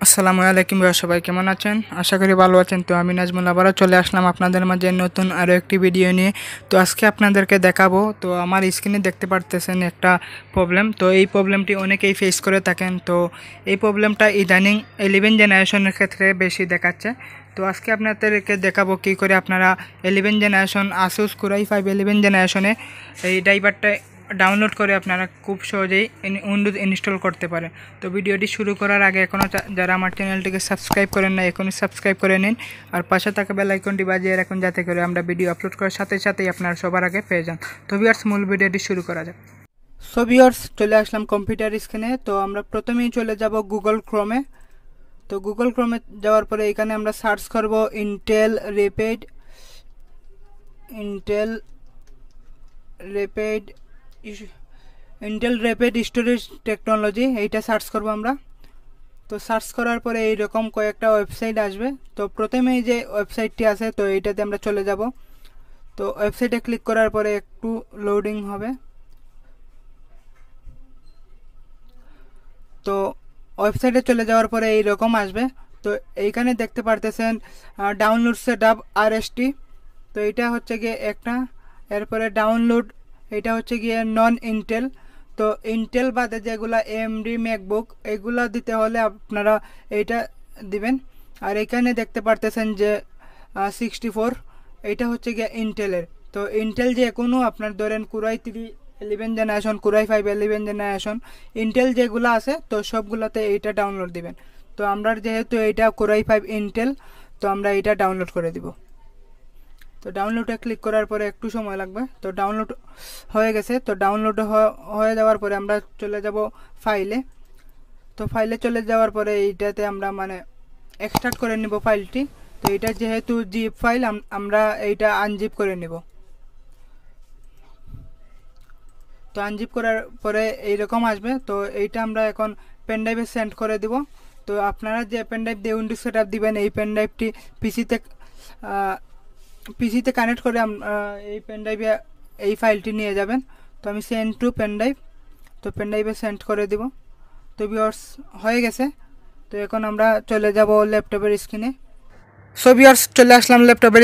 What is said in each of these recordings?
আসসালামু আলাইকুম ভাই, সবাই কেমন আছেন? আশা করি ভালো আছেন। তো আমি নাজমুল আবারও চলে আসলাম আপনাদের মাঝে নতুন আরও একটি ভিডিও নিয়ে। তো আজকে আপনাদেরকে দেখাবো, তো আমার স্ক্রিনে দেখতে পারতেছেন একটা প্রবলেম। তো এই প্রবলেমটি অনেকেই ফেস করে থাকেন। তো এই প্রবলেমটা ইদানিং 11 জেনারেশনের ক্ষেত্রে বেশি দেখাচ্ছে। তো আজকে আপনাদেরকে দেখাবো কী করে আপনারা 11 জেনারেশন Asus Core i5 11 জেনারেশনে এই ড্রাইভারটা ডাউনলোড করে আপনারা খুব সহজেই উইন্ডোজ ইনস্টল করতে পারেন। তো ভিডিওটি শুরু করার আগে এখনও যারা আমার চ্যানেলটিকে সাবস্ক্রাইব করেন না, এখনই সাবস্ক্রাইব করে নিন আর পাশে থাকা বেল আইকনটি বাজিয়ে রাখুন, যাতে করে আমরা ভিডিও আপলোড করার সাথে সাথেই আপনারা সবার আগে পেয়ে যান। তো ভিউয়ার্স, মূল ভিডিওটি শুরু করা যাক। সো ভিউয়ার্স, চলে আসলাম কম্পিউটার স্ক্রিনে। তো আমরা প্রথমেই চলে যাব গুগল ক্রোমে। তো গুগল ক্রোমে যাওয়ার পরে এখানে আমরা সার্চ করব ইন্টেল র্যাপিড স্টোরেজ টেকনোলজি, এইটা সার্চ করব আমরা। তো সার্চ করার পরে এইরকম কয়েকটা ওয়েবসাইট আসবে। তো প্রথমেই যে ওয়েবসাইটটি আছে, তো এইটাতে আমরা চলে যাব। তো ওয়েবসাইটে ক্লিক করার পরে একটু লোডিং হবে। তো ওয়েবসাইটে চলে যাওয়ার পরে এইরকম আসবে। তো এইখানে দেখতে পারতেছেন ডাউনলোড SetupRST। তো এটা হচ্ছে গিয়ে একটা, এরপরে ডাউনলোড এটা হচ্ছে গিয়ে নন ইন্টেল। তো ইন্টেল বাদে যেগুলো AMD ম্যাকবুক এগুলো দিতে হলে আপনারা এইটা দিবেন। আর এখানে দেখতে পারতেছেন যে 64, এইটা হচ্ছে গিয়ে ইন্টেলের। তো ইন্টেল যে কোনো আপনার ধরেন Core i3 11 generation, Core i5 11 generation, Intel যেগুলো আছে তো সবগুলোতে এইটা ডাউনলোড দিবেন। তো আমরা যেহেতু এইটা Core i5 ইন্টেল, তো আমরা এইটা ডাউনলোড করে দিব। তো ডাউনলোডে ক্লিক করার পরে একটু সময় লাগবে। তো ডাউনলোড হয়ে গেছে। তো ডাউনলোড হয়ে যাওয়ার পরে আমরা চলে যাব ফাইলে। তো ফাইলে চলে যাওয়ার পরে এইটাতে আমরা এক্সট্রাক্ট করে নিব ফাইলটি। তো এটা যেহেতু জিপ ফাইল, আমরা এইটা আনজিপ করে নিব। তো আনজিপ করার পরে এইরকম আসবে। তো এইটা আমরা এখন পেনড্রাইভে সেন্ড করে দিব। তো আপনারা যে পেনড্রাইভ দিয়ে উইন্ডোজ সেটআপ দিবেন, এই পেনড্রাইভটি পিসিতে কানেক্ট করে এই পেনড্রাইভে এই ফাইলটি নিয়ে যাবেন। তো আমি সেন্ড টু পেনড্রাইভ, তো পেনড্রাইভে সেন্ড করে দিব। তো ভিউয়ার্স, হয়ে গেছে। তো এখন আমরা চলে যাব ল্যাপটপের স্ক্রিনে। সো ভিউয়ার্স, চলে আসলাম ল্যাপটপের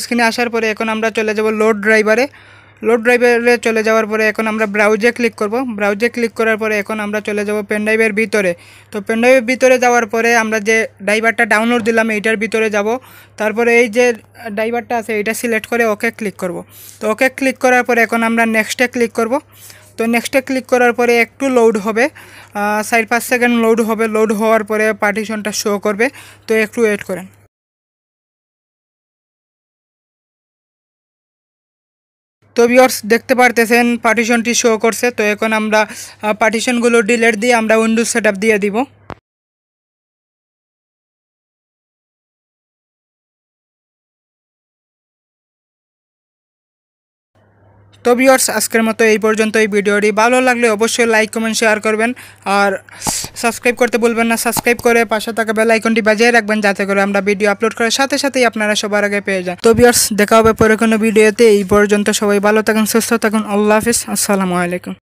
স্ক্রিনে আসার পরে এখন আমরা চলে যাব লোড ড্রাইভারে চলে যাওয়ার পরে এখন আমরা ব্রাউজে ক্লিক করব। ব্রাউজে ক্লিক করার পরে এখন আমরা চলে যাব পেনড্রাইভের ভিতরে। তো পেনড্রাইভের ভিতরে যাওয়ার পরে আমরা যে ড্রাইভারটা ডাউনলোড দিলাম এইটার ভিতরে যাব। তারপরে এই যে ড্রাইভারটা আছে এইটা সিলেক্ট করে ওকে ক্লিক করব। তো ওকে ক্লিক করার পরে এখন আমরা নেক্সটে ক্লিক করব। তো নেক্সটে ক্লিক করার পরে একটু লোড হবে, 4-5 সেকেন্ড লোড হবে। লোড হওয়ার পরে পার্টিশনটা শো করবে। তো একটু ওয়েট করেন। তো ভিউয়ার্স, দেখতে পারতেছেন পার্টিশনটি শো করছে। তো এখন আমরা পার্টিশনগুলো ডিলিট দিয়ে আমরা উইন্ডোজ সেটআপ দিয়ে দিব। তো ভিউয়ার্স, আজকের মতো এই পর্যন্ত। এই ভিডিওটি ভালো লাগলে অবশ্যই লাইক, কমেন্ট, শেয়ার করবেন আর সাবস্ক্রাইব করতে ভুলবেন না। সাবস্ক্রাইব করে পাশে থাকা বেল আইকনটি বাজিয়ে রাখবেন, যাতে করে আমরা ভিডিও আপলোড করার সাথে সাথেই আপনারা সবার আগে পেয়ে যান। তো ভিউয়ার্স, দেখা হবে পরে কোনো ভিডিওতে। এই পর্যন্ত সবাই ভালো থাকুন, সুস্থ থাকুন। আল্লাহ হাফিজ, আসসালামু আলাইকুম।